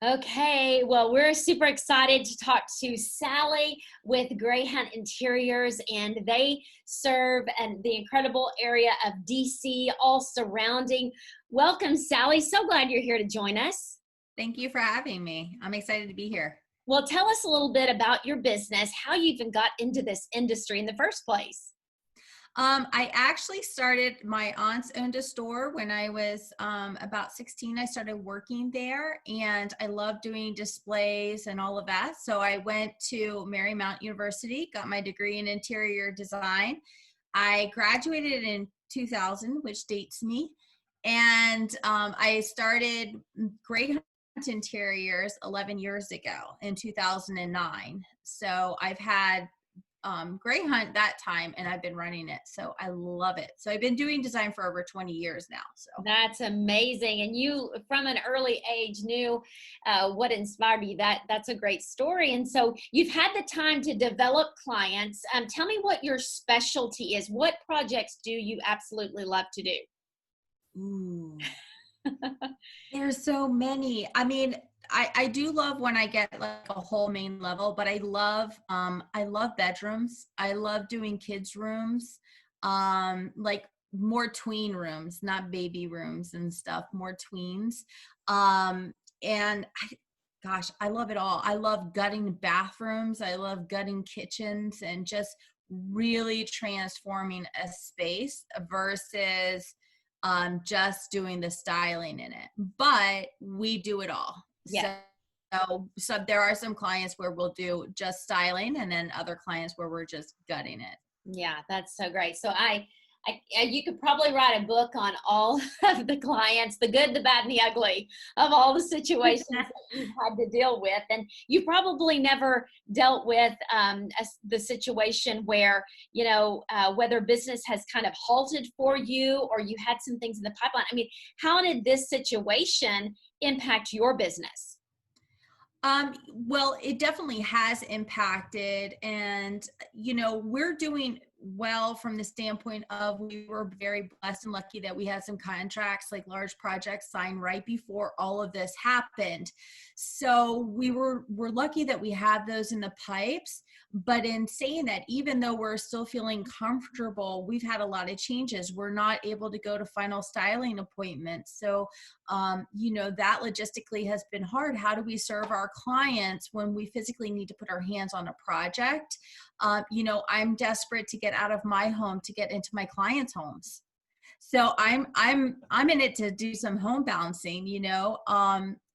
Okay, well, we're super excited to talk to Sallie with GreyHunt Interiors, and they serve the incredible area of DC, all surrounding. Welcome, Sallie. So glad you're here to join us. Thank you for having me. I'm excited to be here. Well, tell us a little bit about your business, how you even got into this industry in the first place. I actually started, my aunts owned a store when I was about 16. I started working there and I love doing displays and all of that. So I went to Marymount University, got my degree in interior design. I graduated in 2000, which dates me. And I started GreyHunt Interiors 11 years ago in 2009. So I've had GreyHunt that time and I've been running it. So I love it. So I've been doing design for over 20 years now. So That's amazing. And you, from an early age, knew what inspired you. That's a great story. And so you've had the time to develop clients. Tell me what your specialty is. What projects do you absolutely love to do? ooh, there's so many. I mean, I do love when I get like a whole main level, but I love bedrooms. I love doing kids rooms, like more tween rooms, not baby rooms and stuff, more tweens. And gosh, I love it all. I love gutting bathrooms. I love gutting kitchens and just really transforming a space versus just doing the styling in it. But we do it all. Yeah. So there are some clients where we'll do just styling and then other clients where we're just gutting it. Yeah, that's so great. So you could probably write a book on all of the clients, the good, the bad, and the ugly of all the situations that you've had to deal with. And you probably never dealt with the situation where, whether business has kind of halted for you or you had some things in the pipeline. I mean, how did this situation impact your business? Well, it definitely has impacted, and we're doing well from the standpoint of we were very blessed and lucky that we had some contracts, like large projects, signed right before all of this happened. So we're lucky that we had those in the pipes. But in saying that, even though we're still feeling comfortable, we've had a lot of changes. We're not able to go to final styling appointments. So that logistically has been hard. How do we serve our clients when we physically need to put our hands on a project? I'm desperate to get out of my home to get into my clients' homes. So I'm in it to do some home bouncing,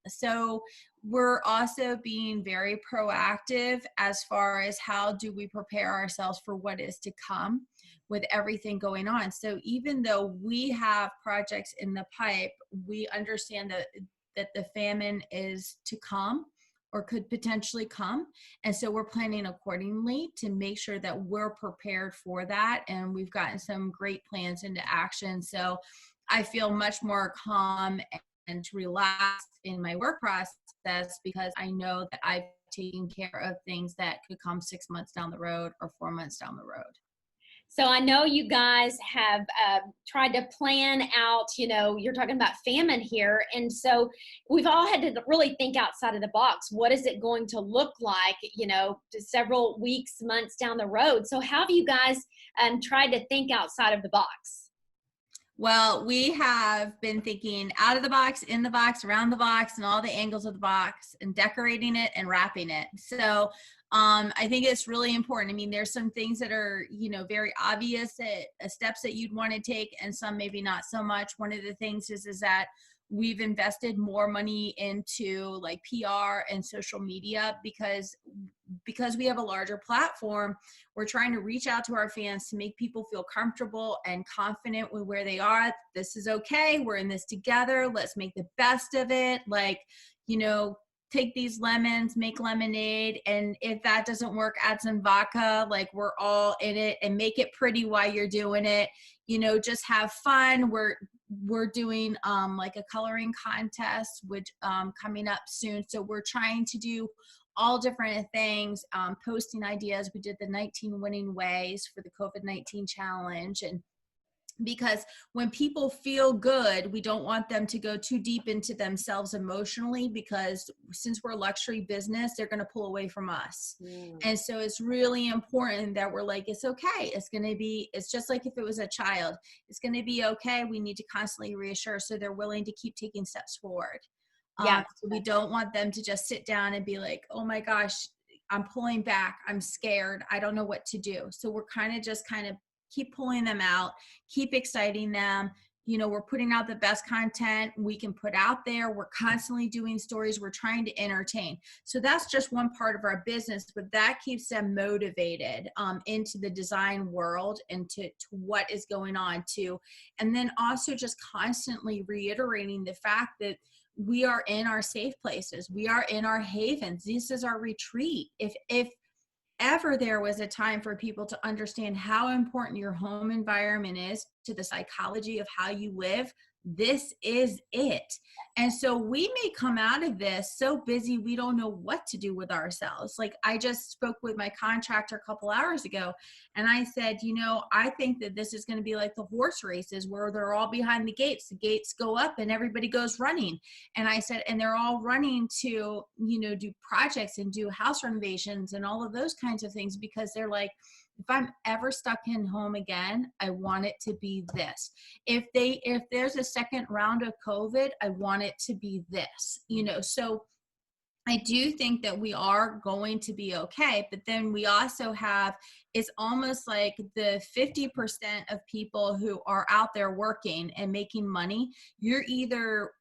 so we're also being very proactive as far as how do we prepare ourselves for what is to come with everything going on. So even though we have projects in the pipe, we understand that the famine is to come or could potentially come. And so we're planning accordingly to make sure that we're prepared for that. And we've gotten some great plans into action. So I feel much more calm and relaxed in my work process because I know that I've taken care of things that could come 6 months down the road or 4 months down the road. So I know you guys have tried to plan out, you're talking about famine here. And so we've all had to really think outside of the box. What is it going to look like, several weeks, months down the road? So how have you guys tried to think outside of the box? Well, we have been thinking out of the box, in the box, around the box, and all the angles of the box, and decorating it and wrapping it. So I think it's really important. I mean, there's some things that are, very obvious steps that you'd want to take, and some maybe not so much. One of the things is that we've invested more money into like PR and social media because we have a larger platform. We're trying to reach out to our fans to make people feel comfortable and confident with where they are. This is okay. We're in this together. Let's make the best of it. Like, take these lemons, make lemonade. And if that doesn't work, add some vodka. Like, we're all in it, and make it pretty while you're doing it. Just have fun. We're doing like a coloring contest, which coming up soon. So we're trying to do all different things, posting ideas. We did the 19 winning ways for the COVID-19 challenge, and because when people feel good, we don't want them to go too deep into themselves emotionally, because since we're a luxury business, they're going to pull away from us. And so it's really important that we're like, it's okay. It's just like if it was a child, it's going to be okay. We need to constantly reassure so they're willing to keep taking steps forward. Yeah. So we don't want them to just sit down and be like, oh my gosh, I'm pulling back. I'm scared. I don't know what to do. So we're kind of keep pulling them out, keep exciting them. You know, we're putting out the best content we can put out there. We're constantly doing stories. We're trying to entertain. So that's just one part of our business, but that keeps them motivated into the design world and to what is going on too. And then also just constantly reiterating the fact that we are in our safe places. We are in our havens. This is our retreat. If ever there was a time for people to understand how important your home environment is to the psychology of how you live, this is it. And so we may come out of this so busy we don't know what to do with ourselves. Like, I just spoke with my contractor a couple hours ago, and I said, you know, I think that this is going to be like the horse races where they're all behind the gates go up and everybody goes running. And I said, and they're all running to, you know, do projects and do house renovations and all of those kinds of things, because they're like, if I'm ever stuck in home again, I want it to be this. If there's a second round of COVID, I want it to be this, you know. So I do think that we are going to be okay, but then we also have, it's almost like the 50% of people who are out there working and making money, you're either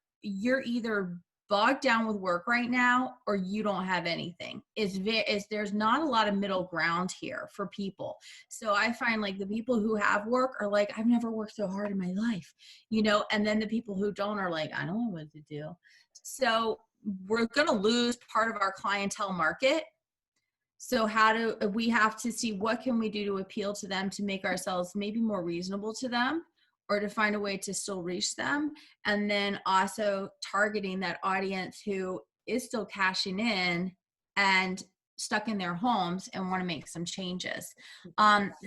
bogged down with work right now, or you don't have anything. There's not a lot of middle ground here for people. So I find like the people who have work are like, I've never worked so hard in my life, you know, and then the people who don't are like, I don't know what to do. So we're going to lose part of our clientele market. So we have to see what can we do to appeal to them, to make ourselves maybe more reasonable to them, or to find a way to still reach them. And then also targeting that audience who is still cashing in and stuck in their homes and want to make some changes.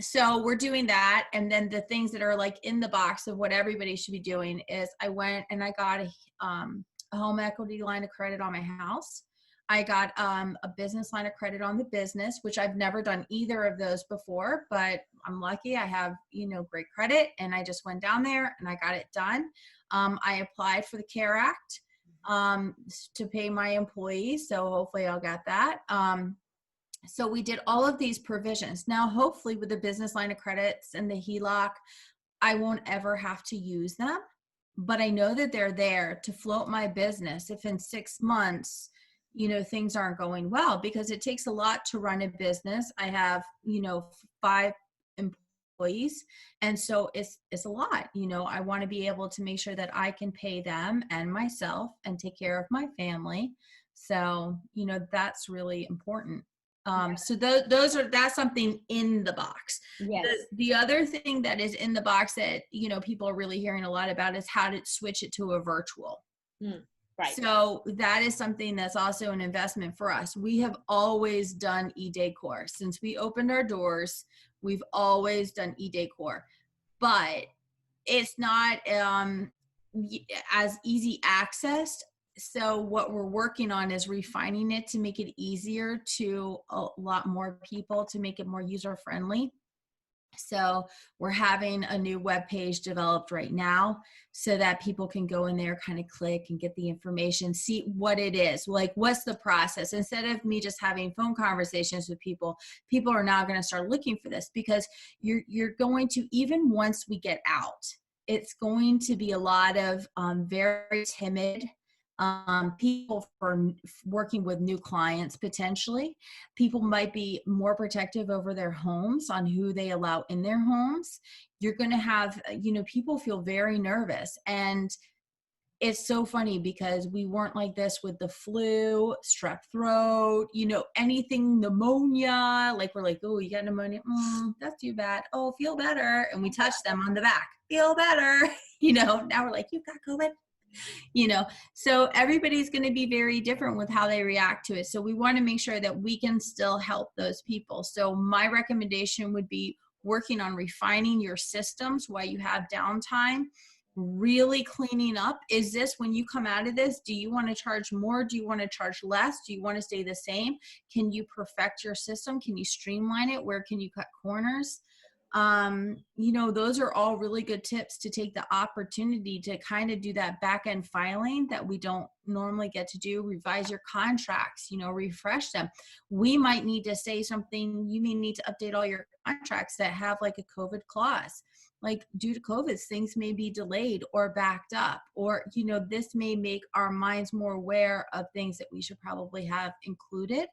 So we're doing that. And then the things that are like in the box of what everybody should be doing is I went and I got a home equity line of credit on my house. I got a business line of credit on the business, which I've never done either of those before, but I'm lucky. I have, you know, great credit, and I just went down there and I got it done. I applied for the CARE Act to pay my employees, so hopefully I'll get that. So we did all of these provisions. Now, hopefully with the business line of credits and the HELOC, I won't ever have to use them, but I know that they're there to float my business if in 6 months, you know, things aren't going well, because it takes a lot to run a business. I have, you know, 5 employees. And so it's a lot, you know. I want to be able to make sure that I can pay them and myself and take care of my family. So, you know, that's really important. So that's something in the box. Yes. The other thing that is in the box that, you know, people are really hearing a lot about is how to switch it to a virtual. Right. So that is something that's also an investment for us. We have always done e-decor. Since we opened our doors, we've always done e-decor, but it's not as easy accessed. So what we're working on is refining it to make it easier to a lot more people, to make it more user friendly. So we're having a new web page developed right now so that people can go in there, kind of click and get the information, see what it is, like what's the process. Instead of me just having phone conversations with people, people are now going to start looking for this, because you're going to, even once we get out, it's going to be a lot of very timid people for working with new clients. Potentially people might be more protective over their homes on who they allow in their homes. You're going to have, you know, people feel very nervous. And it's so funny because we weren't like this with the flu, strep throat, you know, anything, pneumonia. Like we're like, oh, you got pneumonia. That's too bad. Oh, feel better. And we touch them on the back. Feel better. You know, now we're like, you've got COVID. You know, so everybody's going to be very different with how they react to it. So we want to make sure that we can still help those people. So my recommendation would be working on refining your systems while you have downtime, really cleaning up. Is this, when you come out of this, do you want to charge more? Do you want to charge less? Do you want to stay the same? Can you perfect your system? Can you streamline it? Where can you cut corners? Those are all really good tips to take the opportunity to kind of do that back end filing that we don't normally get to do, revise your contracts, refresh them. We might need to say something. You may need to update all your contracts that have like a COVID clause. Like, due to COVID, things may be delayed or backed up, or, this may make our minds more aware of things that we should probably have included.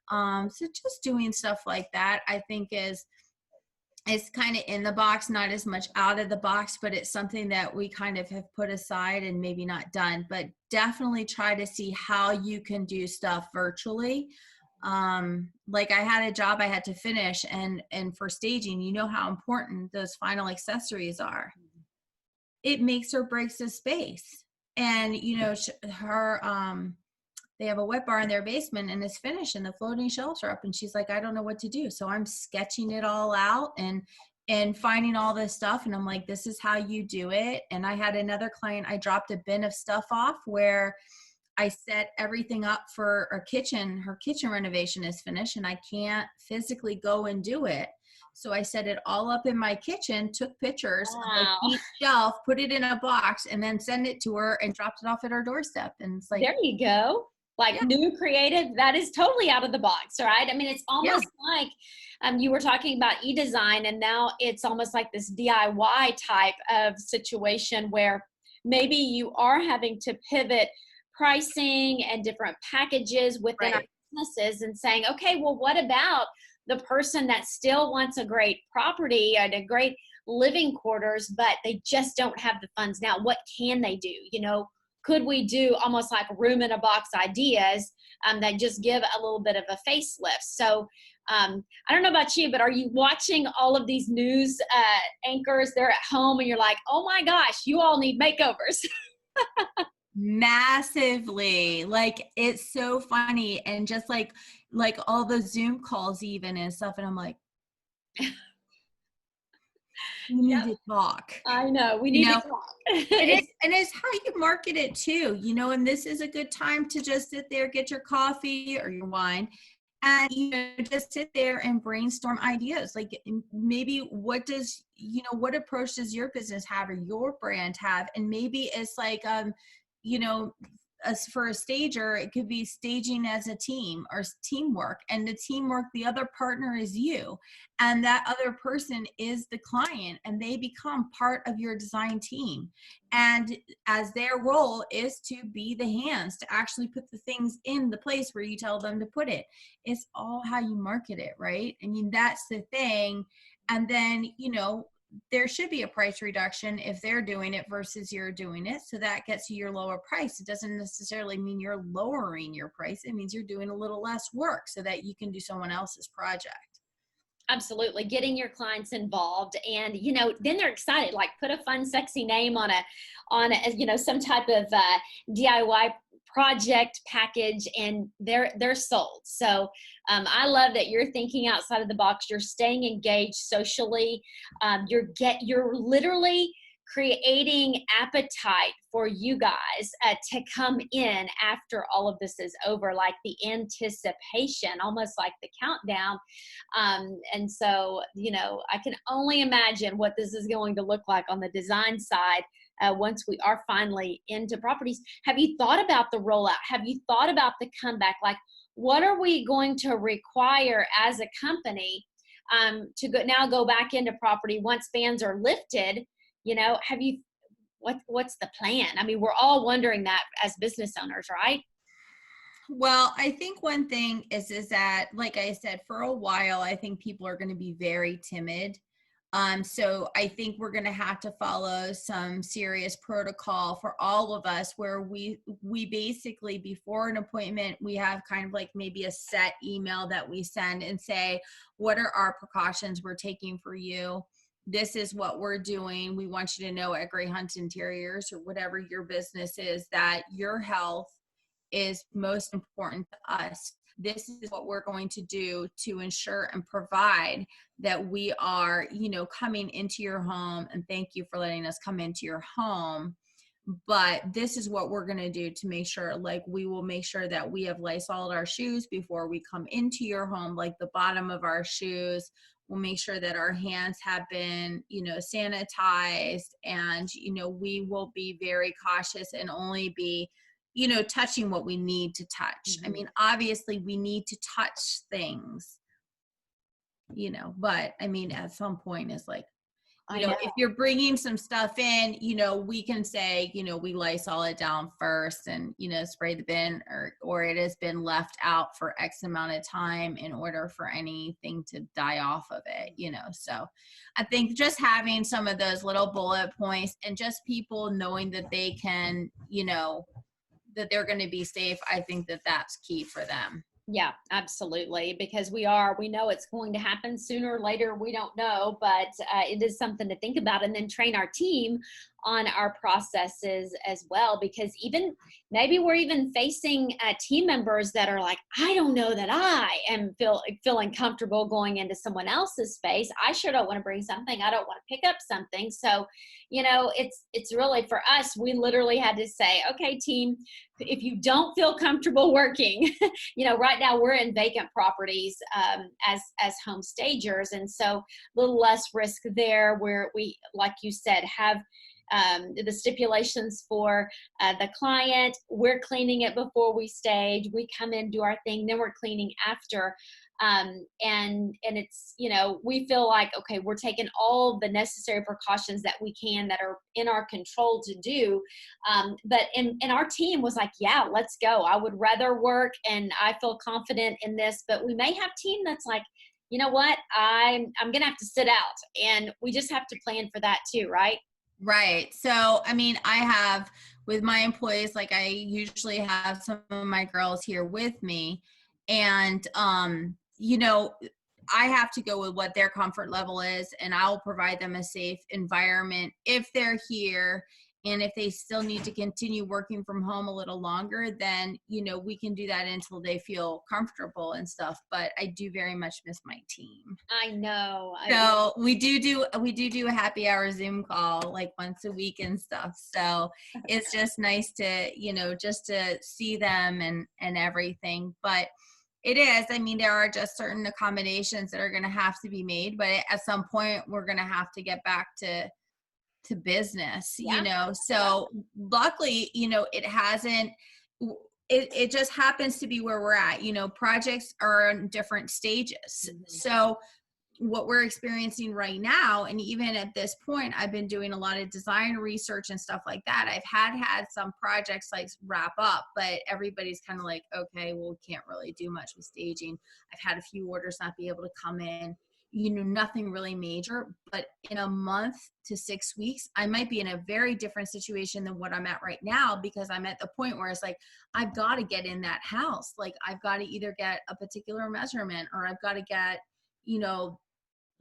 So just doing stuff like that, I think it's kind of in the box, not as much out of the box, but it's something that we kind of have put aside and maybe not done, but definitely try to see how you can do stuff virtually. Like, I had a job I had to finish, and for staging, how important those final accessories are. It makes or breaks a space. And, they have a wet bar in their basement and it's finished and the floating shelves are up, and she's like, I don't know what to do. So I'm sketching it all out and finding all this stuff. And I'm like, this is how you do it. And I had another client, I dropped a bin of stuff off where I set everything up for her kitchen renovation is finished and I can't physically go and do it. So I set it all up in my kitchen, took pictures of each shelf, put it in a box, and then send it to her and dropped it off at her doorstep. And it's like, there you go. Like, new creative, that is totally out of the box, right? I mean, it's almost like you were talking about e-design, and now it's almost like this DIY type of situation where maybe you are having to pivot pricing and different packages within our businesses and saying, okay, well, what about the person that still wants a great property and a great living quarters, but they just don't have the funds now? What can they do? Could we do almost like room in a box ideas that just give a little bit of a facelift? So I don't know about you, but are you watching all of these news anchors? They're at home and you're like, oh my gosh, you all need makeovers. Massively. Like, it's so funny. And just like all the Zoom calls even and stuff. And I'm like, we need to talk. I know. We need to talk. And it's how you market it too, and this is a good time to just sit there, get your coffee or your wine, and just sit there and brainstorm ideas. Like, maybe what approach does your business have or your brand have? And maybe it's like as for a stager, it could be staging as a team or teamwork, and the teamwork, the other partner is you, and that other person is the client, and they become part of your design team. And as their role is to be the hands to actually put the things in the place where you tell them to put it. It's all how you market it, right? I mean, that's the thing. And then, there should be a price reduction if they're doing it versus you're doing it. So that gets you your lower price. It doesn't necessarily mean you're lowering your price. It means you're doing a little less work so that you can do someone else's project. Absolutely. Getting your clients involved, and, then they're excited, like, put a fun, sexy name on some type of DIY project package, and they're sold. So I love that you're thinking outside of the box. You're staying engaged socially. You're literally creating appetite for you guys to come in after all of this is over, like the anticipation, almost like the countdown. And so, I can only imagine what this is going to look like on the design side once we are finally into properties. Have you thought about the rollout? Have you thought about the comeback? Like, what are we going to require as a company to go back into property once bans are lifted? What's the plan? I mean, we're all wondering that as business owners, right? Well, I think one thing is that, like I said, for a while, I think people are going to be very timid. So I think we're going to have to follow some serious protocol for all of us, where we basically, before an appointment, we have kind of like maybe a set email that we send and say, what are our precautions we're taking for you? This is what we're doing. We want you to know at GreyHunt Interiors, or whatever your business is, that your health is most important to us. this is what we're going to do to ensure and provide that we are, coming into your home, and thank you for letting us come into your home. But this is what we're going to do to make sure, like, we will make sure that we have Lysoled our shoes before we come into your home, like the bottom of our shoes. We'll make sure that our hands have been, sanitized, and, we will be very cautious and only be, touching what we need to touch. I mean, obviously we need to touch things, but I mean, at some point it's like, if you're bringing some stuff in, we can say, we Lysol it down first and, spray the bin, or it has been left out for X amount of time in order for anything to die off of it, So I think just having some of those little bullet points and just people knowing that they can, that they're going to be safe, I think that that's key for them. Yeah, absolutely. Because we know it's going to happen sooner or later. We don't know, but it is something to think about, and then train our team on our processes as well. Because even maybe we're even facing team members that are like, I don't know that I am feeling comfortable going into someone else's space. I sure don't want to bring something. I don't want to pick up something. So, it's really, for us, we literally had to say, okay, team, if you don't feel comfortable working, right now we're in vacant properties as home stagers. And so a little less risk there, where we, like you said, have the stipulations for the client. We're cleaning it before we stage. We come in, do our thing, then we're cleaning after. And it's, we feel like, okay, we're taking all the necessary precautions that we can, that are in our control to do. But our team was like, yeah, let's go. I would rather work, and I feel confident in this. But we may have team that's like, you know what, I'm going to have to sit out, and we just have to plan for that too. Right. Right. So, I mean, I have with my employees, like I usually have some of my girls here with me, and, I have to go with what their comfort level is, and I'll provide them a safe environment if they're here. And if they still need to continue working from home a little longer, then, we can do that until they feel comfortable and stuff. But I do very much miss my team. I know. So we do a happy hour Zoom call like once a week and stuff. So it's just nice to, just to see them and everything. But it is, I mean, there are just certain accommodations that are going to have to be made, but at some point we're going to have to get back to business, so luckily, it hasn't, it just happens to be where we're at, projects are in different stages. So what we're experiencing right now, and even at this point, I've been doing a lot of design research and stuff like that. I've had some projects like wrap up, but everybody's kind of like, okay, well, we can't really do much with staging. I've had a few orders not be able to come in, nothing really major. But in a month to 6 weeks, I might be in a very different situation than what I'm at right now, because I'm at the point where it's like, I've got to get in that house. Like, I've got to either get a particular measurement, or I've got to get,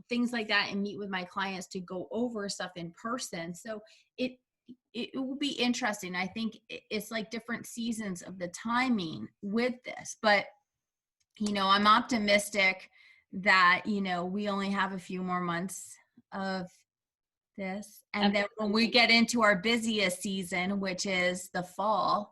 things like that, and meet with my clients to go over stuff in person. So it will be interesting. I think it's like different seasons of the timing with this, but I'm optimistic that we only have a few more months of this, and then when we get into our busiest season, which is the fall,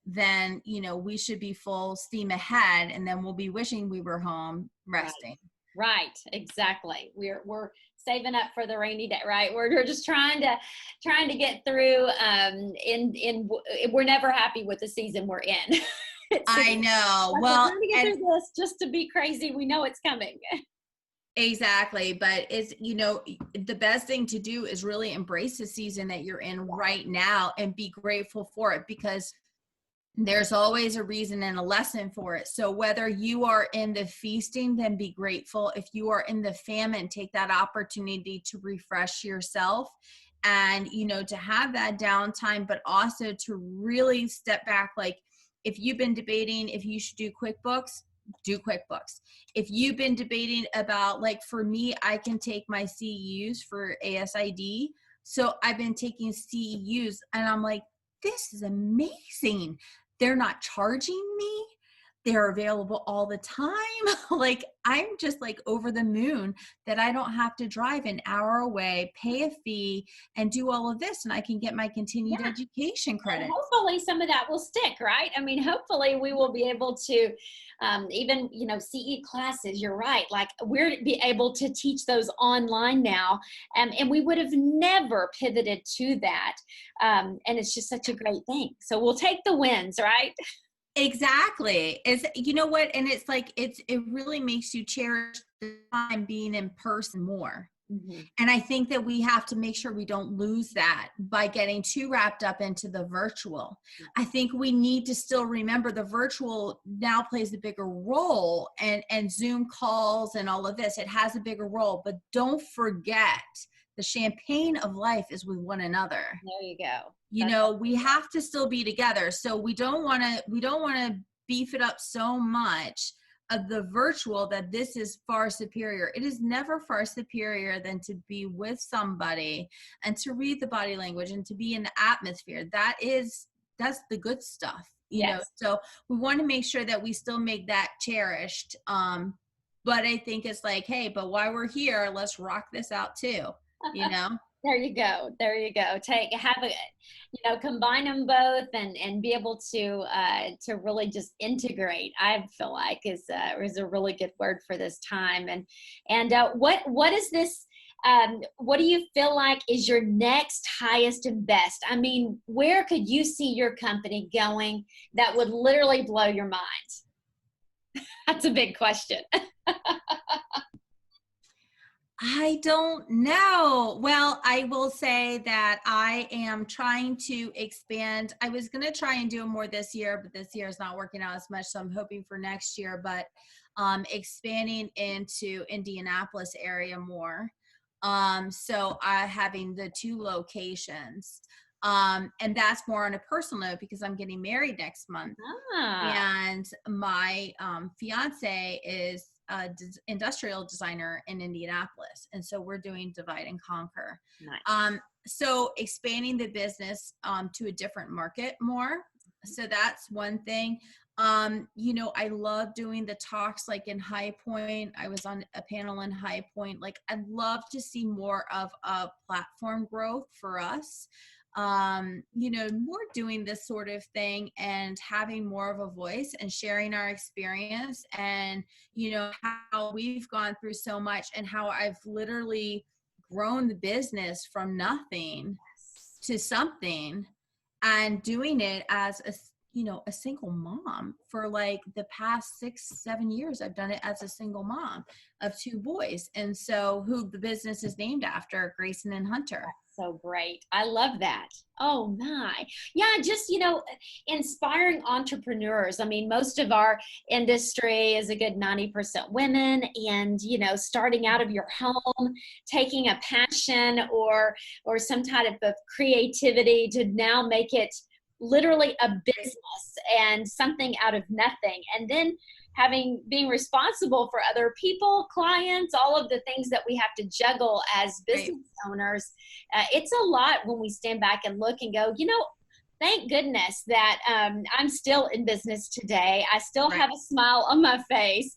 then we should be full steam ahead, and then we'll be wishing we were home resting. Right, exactly. We're saving up for the rainy day, right? We're just trying to get through. We're never happy with the season we're in. I know. Well, we're trying to get through this just to be crazy. We know it's coming. Exactly. But it's, the best thing to do is really embrace the season that you're in right now and be grateful for it, because there's always a reason and a lesson for it. So whether you are in the feasting, then be grateful. If you are in the famine, take that opportunity to refresh yourself and, to have that downtime, but also to really step back. Like, if you've been debating if you should do QuickBooks, do QuickBooks. If you've been debating about, like, for me, I can take my CEUs for ASID. So I've been taking CEUs, and I'm like, this is amazing. They're not charging me. they're available all the time. Like, I'm just like over the moon that I don't have to drive an hour away, pay a fee, and do all of this. And I can get my continued Yeah. education And credit. hopefully some of that will stick, right? I mean, hopefully we will be able to even, CE classes, you're right. Like we're be able to teach those online now. And we would have never pivoted to that. And it's just such a great thing. So we'll take the wins, right? Exactly. Is, you know what? And it's like, it really makes you cherish the time being in person more. Mhm. And I think that we have to make sure we don't lose that by getting too wrapped up into the virtual. I think we need to still remember the virtual now plays a bigger role, and Zoom calls and all of this, it has a bigger role, but don't forget the champagne of life is with one another. There you go. You know, we have to still be together. So we don't want to beef it up so much of the virtual that this is far superior. It is never far superior than to be with somebody and to read the body language and to be in the atmosphere. That's the good stuff, you know. Yes. So we want to make sure that we still make that cherished. But I think it's like, hey, but while we're here, let's rock this out too, you know. There you go. There you go. Combine them both and be able to really just integrate. I feel like is a really good word for this time. And what is this? What do you feel like is your next highest and best? I mean, where could you see your company going that would literally blow your mind? That's a big question. I don't know. Well, I will say that I am trying to expand. I was going to try and do more this year, but this year is not working out as much. So I'm hoping for next year, but expanding into Indianapolis area more. So having the 2 locations. And that's more on a personal note because I'm getting married next month. And my fiance is industrial designer in Indianapolis. And so we're doing divide and conquer. Nice. So expanding the business to a different market more. So that's one thing. I love doing the talks like in High Point. I was on a panel in High Point. Like I'd love to see more of a platform growth for us. More doing this sort of thing and having more of a voice and sharing our experience and, how we've gone through so much and how I've literally grown the business from nothing to something and doing it as a single mom for like the past 6-7 years. I've done it as a single mom of 2 boys. And so who the business is named after, Grayson and Hunter. So great. I love that. Oh my. Yeah, just, inspiring entrepreneurs. I mean, most of our industry is a good 90% women and, starting out of your home, taking a passion or some type of creativity to now make it literally a business and something out of nothing. And then being responsible for other people, clients, all of the things that we have to juggle as business owners. It's a lot when we stand back and look and go, thank goodness that I'm still in business today. I still have a smile on my face.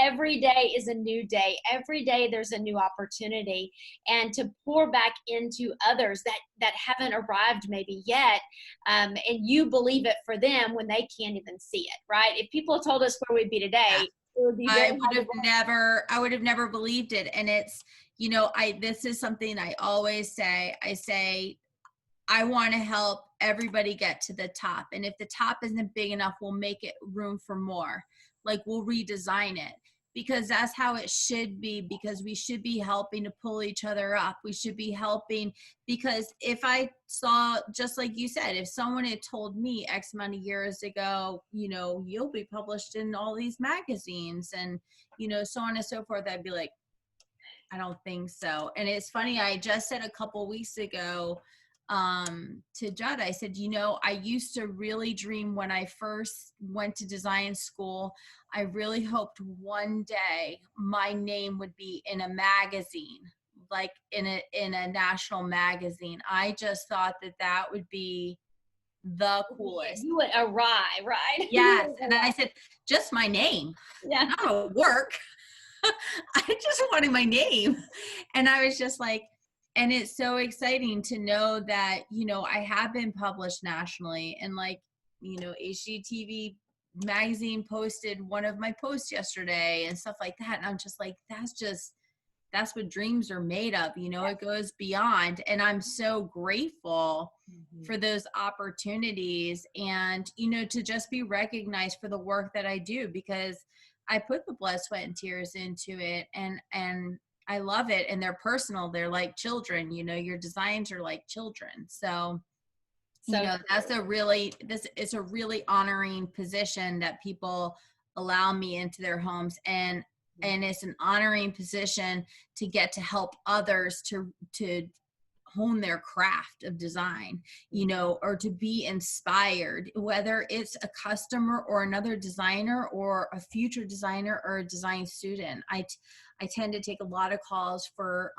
Every day is a new day. Every day there's a new opportunity. And to pour back into others that haven't arrived maybe yet, and you believe it for them when they can't even see it, right? If people told us where we'd be today, it would be I would have never believed it. And it's, this is something I always say. I say, I want to help everybody get to the top. And if the top isn't big enough, we'll make it room for more. Like we'll redesign it because that's how it should be, because we should be helping to pull each other up. We should be helping because if I saw, just like you said, if someone had told me X amount of years ago, you'll be published in all these magazines and, so on and so forth, I'd be like, I don't think so. And it's funny. I just said a couple weeks ago, to Judd, I said, I used to really dream when I first went to design school. I really hoped one day my name would be in a magazine, like in a national magazine. I just thought that would be the coolest. You would arrive, right? Yes. And I said, just my name, Yeah. not a work. I just wanted my name. And I was just like, and it's so exciting to know that, you know, I have been published nationally, and like, you know, HGTV magazine posted one of my posts yesterday and stuff like that. And I'm just like, that's what dreams are made of. You know, it goes beyond. And I'm so grateful for those opportunities, and, you know, to just be recognized for the work that I do, because I put the blood, sweat, and tears into it. And I love it. And they're personal. They're like children, you know, your designs are like children. So, you know, it's a really honoring position that people allow me into their homes. And it's an honoring position to get to help others to hone their craft of design, you know, or to be inspired, whether it's a customer or another designer or a future designer or a design student. I tend to take a lot of calls for,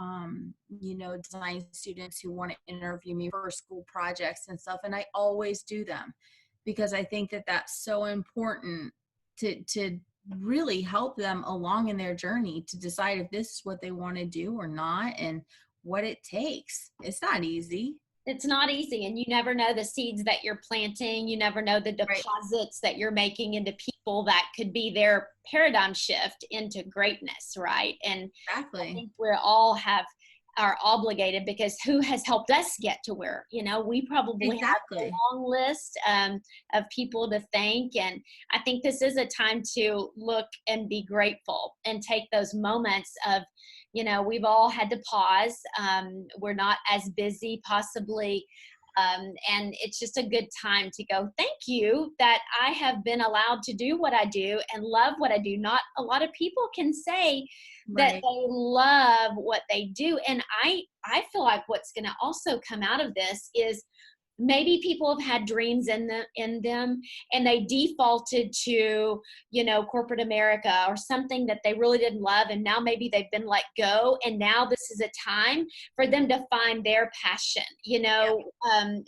you know, design students who want to interview me for school projects and stuff. And I always do them, because I think that that's so important to really help them along in their journey to decide if this is what they want to do or not, and what it takes. It's not easy. It's not easy, and you never know the seeds that you're planting. You never know the deposits Right. that you're making into people that could be their paradigm shift into greatness, right? And I Exactly. think are obligated, because who has helped us get to where, you know, we probably have a Exactly. long list of people to thank. And I think this is a time to look and be grateful and take those moments of, you know, we've all had to pause. We're not as busy possibly. And it's just a good time to go, thank you that I have been allowed to do what I do and love what I do. Not a lot of people can say that Right. they love what they do. And I feel like what's going to also come out of this is maybe people have had dreams in them and they defaulted to, you know, corporate America or something that they really didn't love, and now maybe they've been let go, and now this is a time for them to find their passion, you know.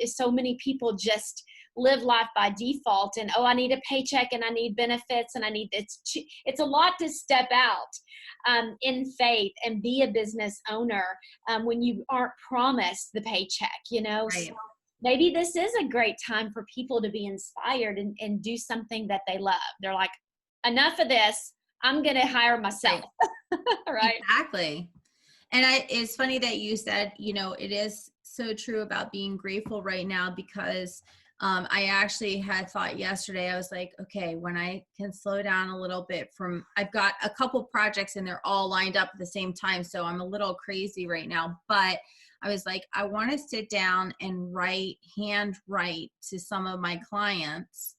So many people just live life by default, and I need a paycheck and I need benefits and I need it's a lot to step out in faith and be a business owner when you aren't promised the paycheck, you know. So Right. maybe this is a great time for people to be inspired and do something that they love. They're like, enough of this, I'm going to hire myself. Right. Right. Exactly. And it's funny that you said, you know, it is so true about being grateful right now, because I actually had thought yesterday, I was like, okay, when I can slow down a little bit I've got a couple projects and they're all lined up at the same time. So I'm a little crazy right now, but I was like, I want to sit down and hand write to some of my clients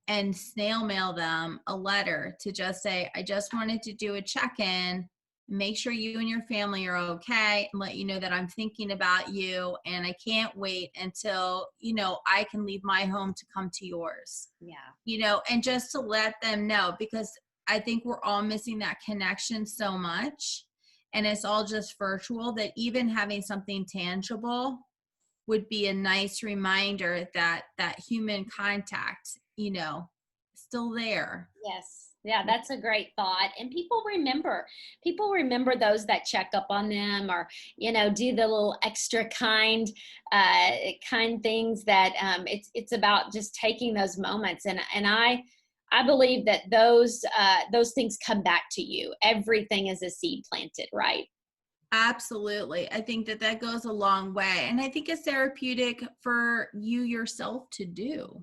and snail mail them a letter to just say, I just wanted to do a check-in, make sure you and your family are okay, and let you know that I'm thinking about you, and I can't wait until, you know, I can leave my home to come to yours. Yeah. You know, and just to let them know, because I think we're all missing that connection so much, and it's all just virtual, that even having something tangible would be a nice reminder that that human contact, you know, still there. Yes. Yeah, that's a great thought. And people remember those that check up on them, or, you know, do the little extra kind things that it's about just taking those moments. And I believe that those things come back to you. Everything is a seed planted, right? Absolutely. I think that that goes a long way. And I think it's therapeutic for you yourself to do.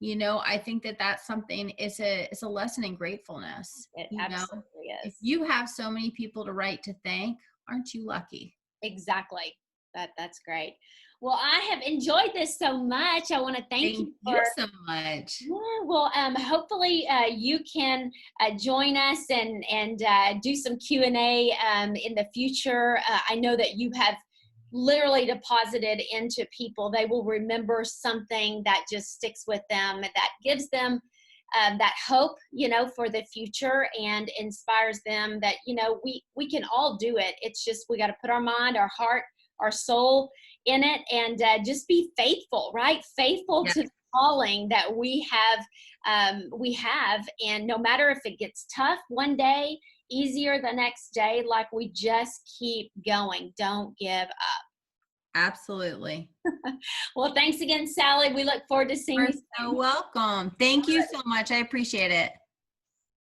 You know, I think that that's something, it's a lesson in gratefulness. It You know, absolutely if is. you have so many people to write to thank, aren't you lucky? Exactly. That's great. Well, I have enjoyed this so much. I want to thank Thank you you for. so much. Yeah, well, hopefully you can join us and do some Q&A in the future. I know that you have literally deposited into people. They will remember something that just sticks with them, that gives them that hope, you know, for the future, and inspires them that, you know, we can all do it. It's just we got to put our mind, our heart, our soul in it, and just be faithful, right? Faithful to the calling that we have. And no matter if it gets tough one day, easier the next day, like, we just keep going. Don't give up. Absolutely. Well, thanks again, Sallie. We look forward to seeing you. You're so welcome. Thank you so much. I appreciate it.